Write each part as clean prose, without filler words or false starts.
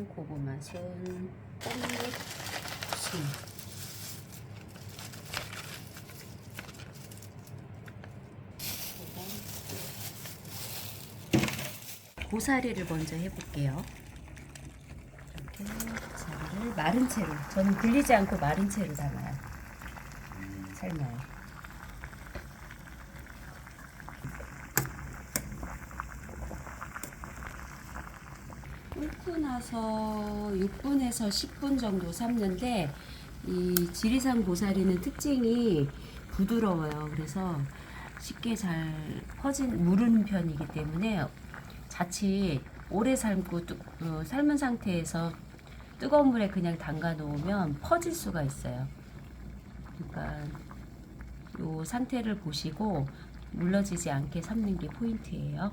고구마순, 꽃잎순. 고사리를 먼저 해볼게요. 이렇게 고사리를 마른 채로, 저는 불리지 않고 마른 채로 삶아요. 끓고 나서 6분에서 10분 정도 삶는데, 이 지리산 고사리는 특징이 부드러워요. 그래서 쉽게 잘 무르는 편이기 때문에 자칫 오래 삶은 상태에서 뜨거운 물에 그냥 담가 놓으면 퍼질 수가 있어요. 그러니까 이 상태를 보시고 물러지지 않게 삶는 게 포인트예요.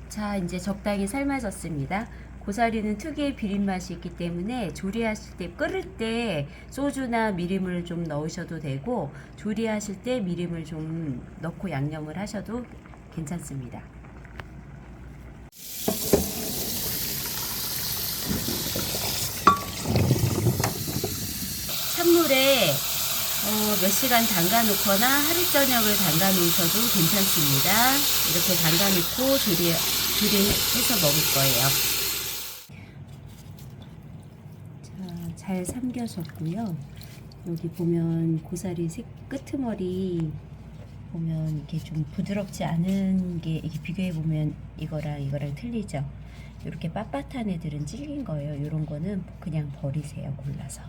자, 이제 적당히 삶아졌습니다. 고사리는 특유의 비린 맛이 있기 때문에 조리하실 때, 끓을 때 소주나 미림을 좀 넣으셔도 되고, 조리하실 때 미림을 좀 넣고 양념을 하셔도 괜찮습니다. 찬물에 몇 시간 담가 놓거나 하루 저녁을 담가 놓으셔도 괜찮습니다. 이렇게 담가 놓고 조리해서 먹을 거예요. 자, 잘 삼겨졌고요. 여기 보면 고사리 끄트머리 보면 이게 좀 부드럽지 않은 게, 이게 비교해 보면 이거랑 틀리죠. 이렇게 빳빳한 애들은 질긴 거예요. 이런 거는 그냥 버리세요. 골라서.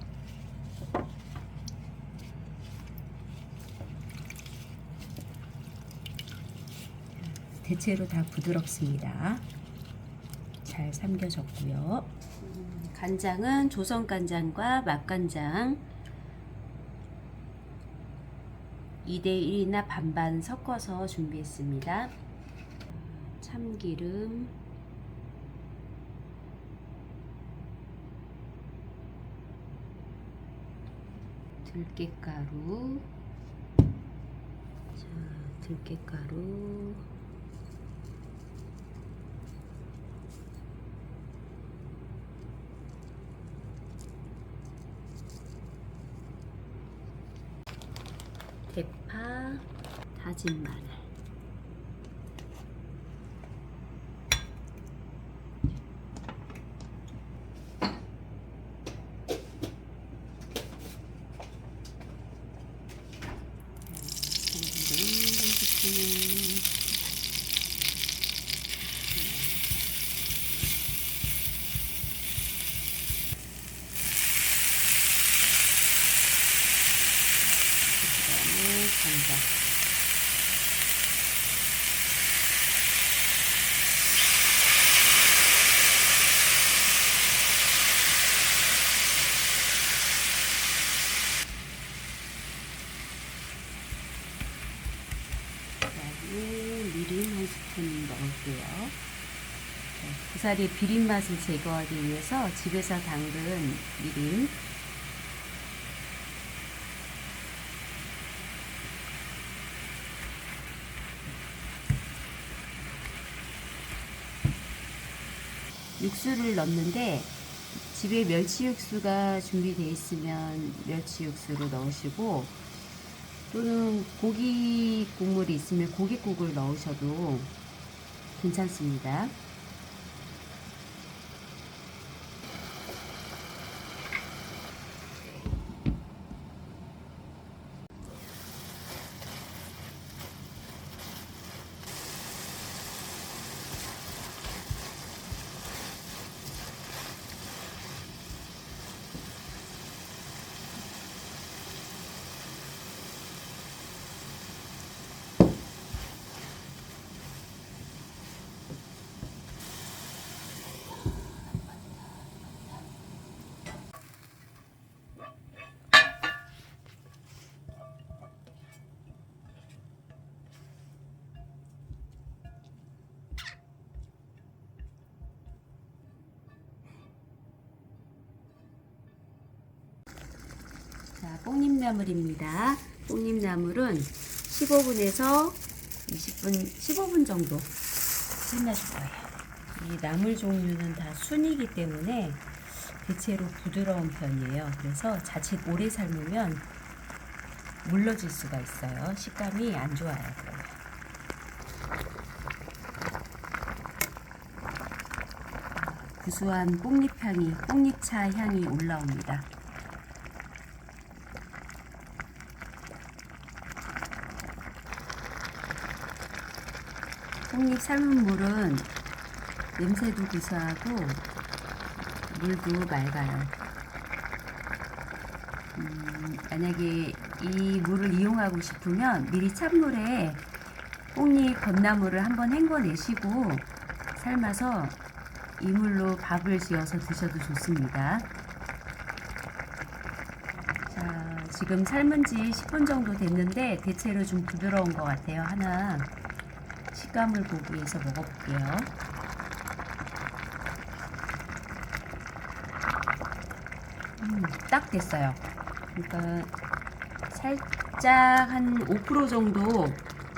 대체로 다 부드럽습니다. 잘 삼겨졌고요. 간장은 조선간장과 맛간장 2대1이나 반반 섞어서 준비했습니다. 참기름, 들깨가루, 자, 들깨가루, 대파, 다진 마늘, 간장. 그다음에 미림 한 스푼 넣을게요. 고사리의 비린 맛을 제거하기 위해서 집에서 담근 미림. 육수를 넣는데, 집에 멸치 육수가 준비되어 있으면 멸치 육수로 넣으시고, 또는 고기 국물이 있으면 고깃국을 넣으셔도 괜찮습니다. 자, 뽕잎나물입니다. 뽕잎나물은 15분에서 20분, 15분 정도 삶아줄 거예요. 이 나물 종류는 다 순이기 때문에 대체로 부드러운 편이에요. 그래서 자칫 오래 삶으면 물러질 수가 있어요. 식감이 안 좋아요. 그러면. 구수한 뽕잎향이, 뽕잎차 향이 올라옵니다. 뽕잎 삶은 물은 냄새도 구수하고 물도 맑아요. 만약에 이 물을 이용하고 싶으면 미리 찬물에 뽕잎 건나물을 한번 헹궈내시고 삶아서 이 물로 밥을 지어서 드셔도 좋습니다. 자, 지금 삶은 지 10분 정도 됐는데 대체로 좀 부드러운 것 같아요. 하나 식감을 보기 위해서 먹어볼게요. 딱 됐어요. 그러니까 살짝 한 5% 정도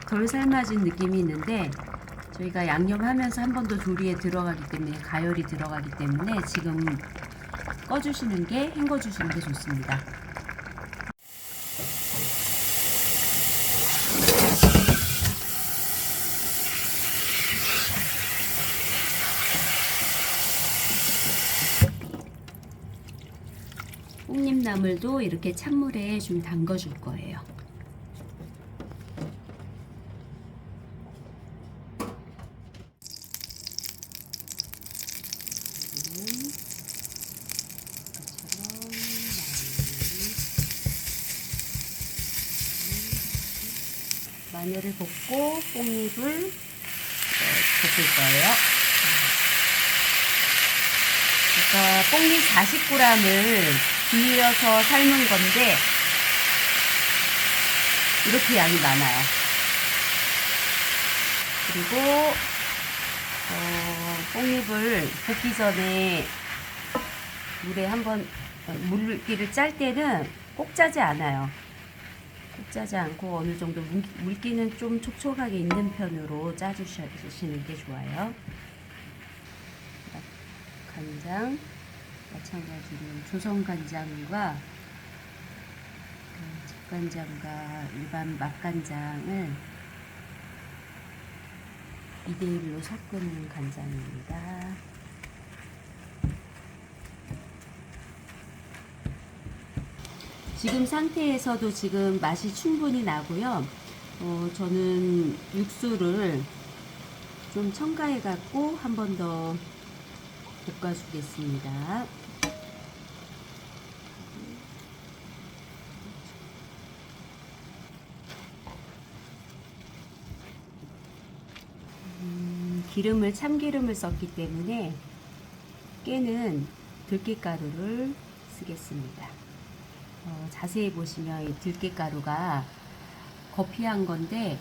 덜 삶아진 느낌이 있는데 저희가 양념하면서 한 번 더 조리에 들어가기 때문에 가열이 들어가기 때문에 지금 꺼주시는 게 헹궈주시는 게 좋습니다. 뽕잎나물도 이렇게 찬물에 좀 담궈줄 거예요. 마늘을 볶고 뽕잎을 볶을 거예요. 그러니까 뽕잎 40g을 비벼서 삶은 건데 이렇게 양이 많아요. 그리고 뽕잎을 볶기 전에 물에 한번 물기를 짤 때는 꼭 짜지 않아요. 꼭 짜지 않고 어느 정도 물기는 좀 촉촉하게 있는 편으로 짜주시는 게 좋아요. 간장 마찬가지로 조선 간장과 집간장과 일반 맛간장을 2대1로 섞은 간장입니다. 지금 상태에서도 지금 맛이 충분히 나고요. 저는 육수를 좀 첨가해 갖고 한 번 더 볶아주겠습니다. 기름을 참기름을 썼기 때문에 깨는 들깨가루를 쓰겠습니다. 자세히 보시면 이 들깨가루가 거피한 건데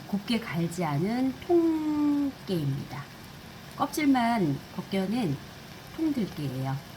곱게 갈지 않은 통깨입니다. 껍질만 벗겨낸 통들깨예요.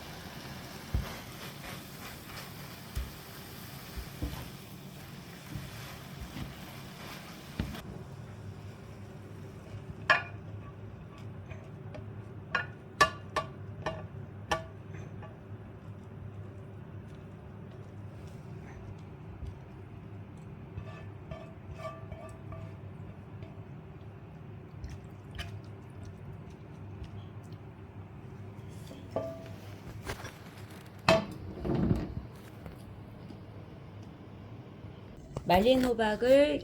말린 호박을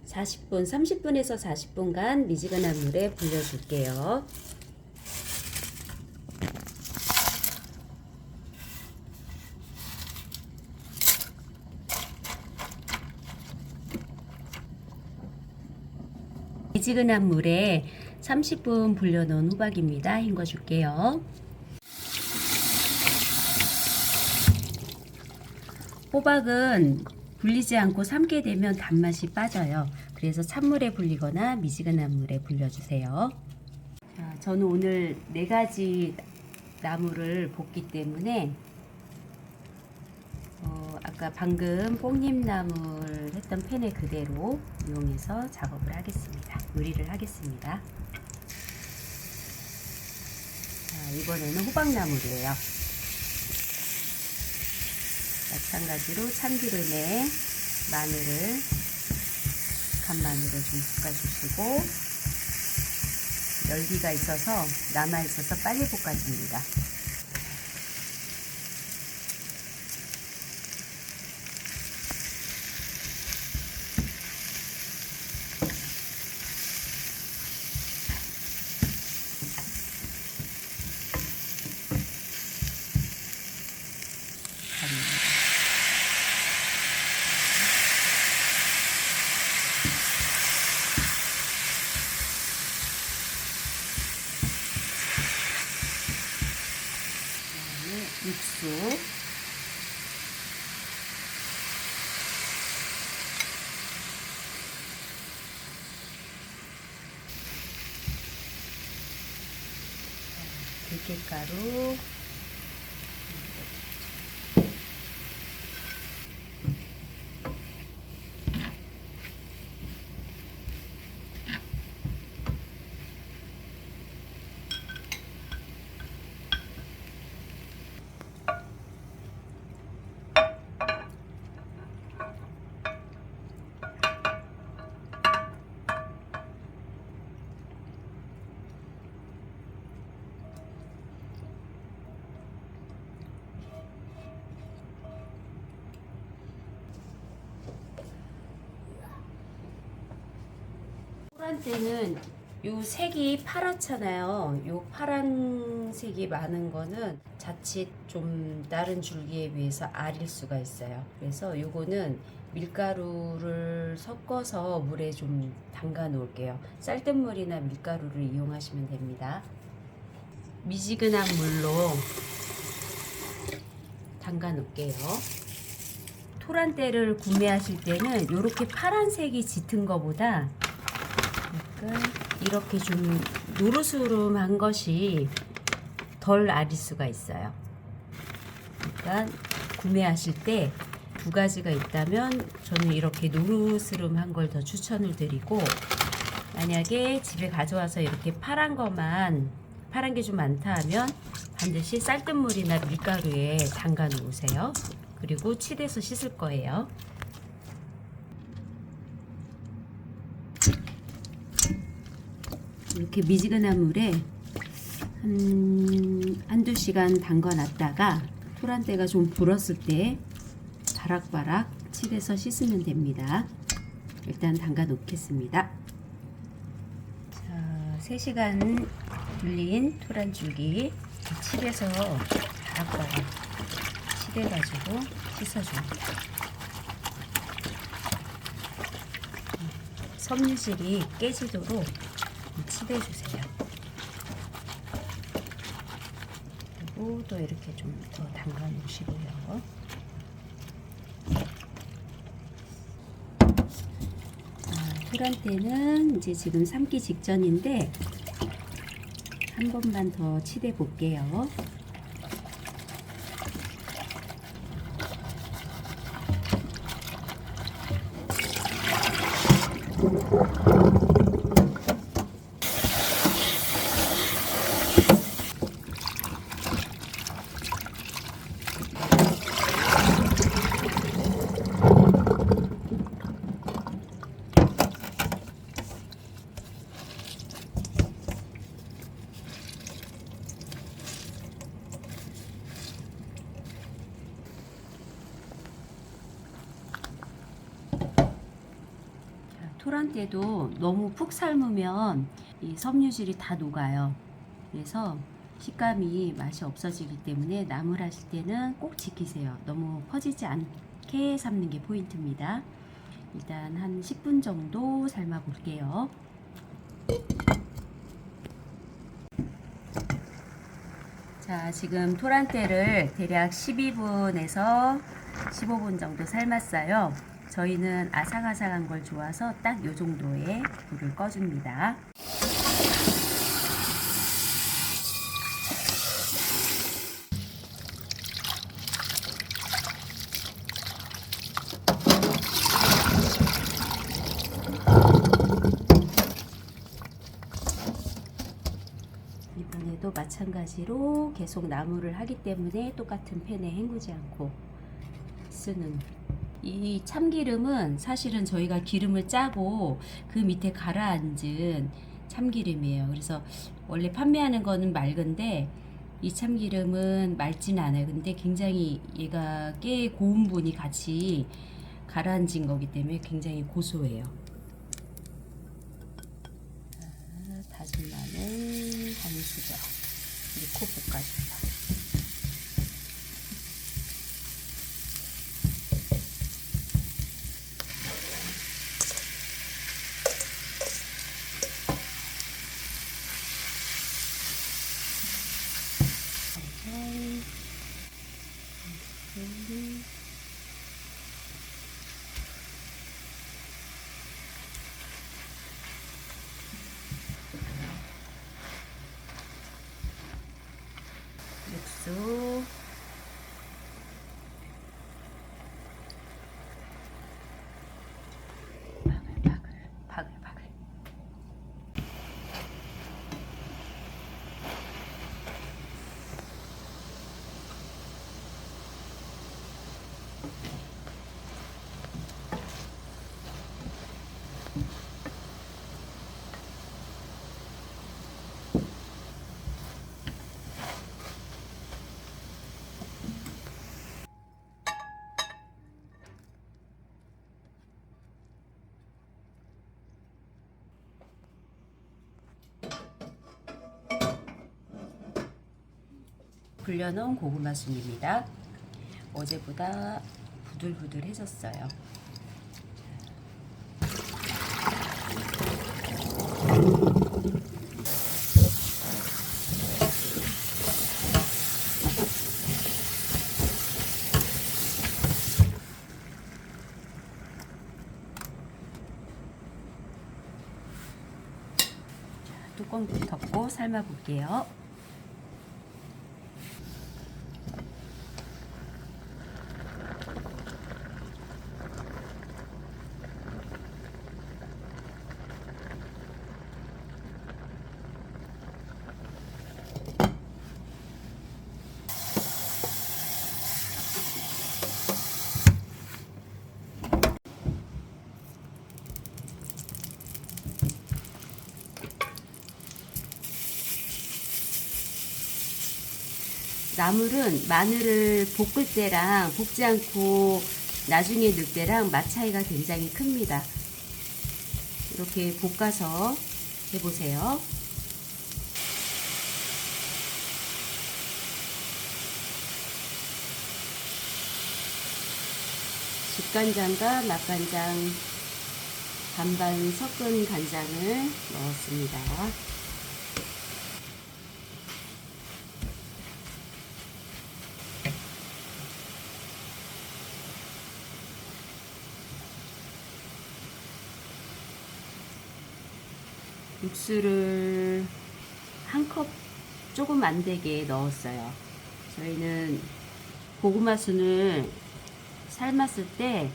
40분, 30분에서 40분간 미지근한 물에 불려줄게요. 미지근한 물에 30분 불려놓은 호박입니다. 헹궈줄게요. 호박은 불리지 않고 삶게 되면 단맛이 빠져요. 그래서 찬물에 불리거나 미지근한 물에 불려주세요. 자, 저는 오늘 4가지 나물을 볶기 때문에 아까 방금 뽕잎나물 했던 팬에 그대로 이용해서 작업을 하겠습니다. 요리를 하겠습니다. 이번에는 호박나물이에요. 마찬가지로 참기름에 마늘을, 간마늘을 좀 볶아주시고, 열기가 있어서 남아있어서 빨리 볶아줍니다. 육수, 들깨가루, 토란대는 요 색이 파랗잖아요. 요 파란색이 많은 거는 자칫 좀 다른 줄기에 비해서 알일 수가 있어요. 그래서 요거는 밀가루를 섞어서 물에 좀 담가 놓을게요. 쌀뜨물이나 밀가루를 이용하시면 됩니다. 미지근한 물로 담가 놓을게요. 토란대를 구매하실 때는 이렇게 파란색이 짙은 거보다 이렇게 좀 노르스름한 것이 덜 아릴 수가 있어요. 그러니까 구매하실 때 두 가지가 있다면 저는 이렇게 노르스름한 걸 더 추천을 드리고, 만약에 집에 가져와서 이렇게 파란 게 좀 많다 하면 반드시 쌀뜨물이나 밀가루에 담가 놓으세요. 그리고 치대서 씻을 거예요. 이렇게 미지근한 물에 한두 시간 담가 놨다가 토란대가 좀 불었을 때 바락바락 치대서 씻으면 됩니다. 일단 담가 놓겠습니다. 자, 3시간 불린 토란줄기 칩에서 바락바락 치대가지고 씻어줍니다. 섬유질이 깨지도록 치대주세요. 그리고 또 이렇게 좀 더 담가 놓으시고요. 토란대는 이제 지금 삶기 직전인데 한 번만 더 치대 볼게요. 토란대도 너무 푹 삶으면 이 섬유질이 다 녹아요. 그래서 식감이 맛이 없어지기 때문에 나물하실 때는 꼭 지키세요. 너무 퍼지지 않게 삶는 게 포인트입니다. 일단 한 10분 정도 삶아 볼게요. 자, 지금 토란대를 대략 12분에서 15분 정도 삶았어요. 저희는 아삭아삭한 걸 좋아서 딱 요 정도의 불을 꺼줍니다. 이번에도 마찬가지로 계속 나무를 하기 때문에 똑같은 팬에 헹구지 않고 쓰는, 이 참기름은 사실은 저희가 기름을 짜고 그 밑에 가라앉은 참기름이에요. 그래서 원래 판매하는 거는 맑은데 이 참기름은 맑지는 않아요. 근데 굉장히 얘가 깨 고운분이 같이 가라앉은 거기 때문에 굉장히 고소해요. 다진 마늘 한 수저 넣고 볶아줍니다. 육수, 바글바글. 불려놓은 고구마 순입니다. 어제보다 부들부들해졌어요. 뚜껑 덮고 삶아 볼게요. 나물은 마늘을 볶을 때랑 볶지 않고 나중에 넣을 때랑 맛 차이가 굉장히 큽니다. 이렇게 볶아서 해보세요. 집간장과 맛간장 반반 섞은 간장을 넣었습니다. 육수를 한 컵 조금 안 되게 넣었어요. 저희는 고구마 순을 삶았을 때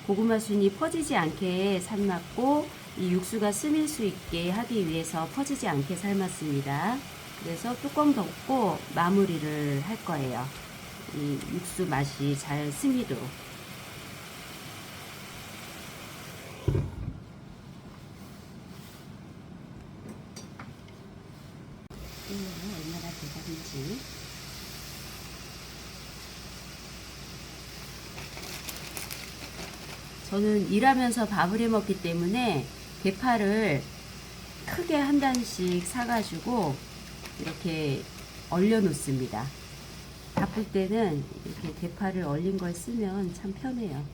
고구마 순이 퍼지지 않게 삶았고 이 육수가 스밀 수 있게 하기 위해서 퍼지지 않게 삶았습니다. 그래서 뚜껑 덮고 마무리를 할 거예요. 이 육수 맛이 잘 스미도록. 얼마나 대단한지. 저는 일하면서 밥을 해 먹기 때문에 대파를 크게 한 단씩 사가지고 이렇게 얼려 놓습니다. 바쁠 때는 이렇게 대파를 얼린 걸 쓰면 참 편해요.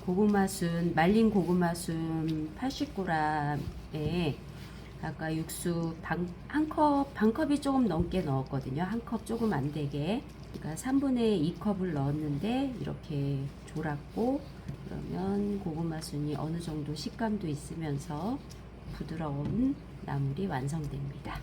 고구마순, 말린 고구마순 80g에 아까 육수 한 컵, 반 컵이 조금 넘게 넣었거든요. 한 컵 조금 안 되게. 그러니까 3분의 2컵을 넣었는데 이렇게 졸았고, 그러면 고구마순이 어느 정도 식감도 있으면서 부드러운 나물이 완성됩니다.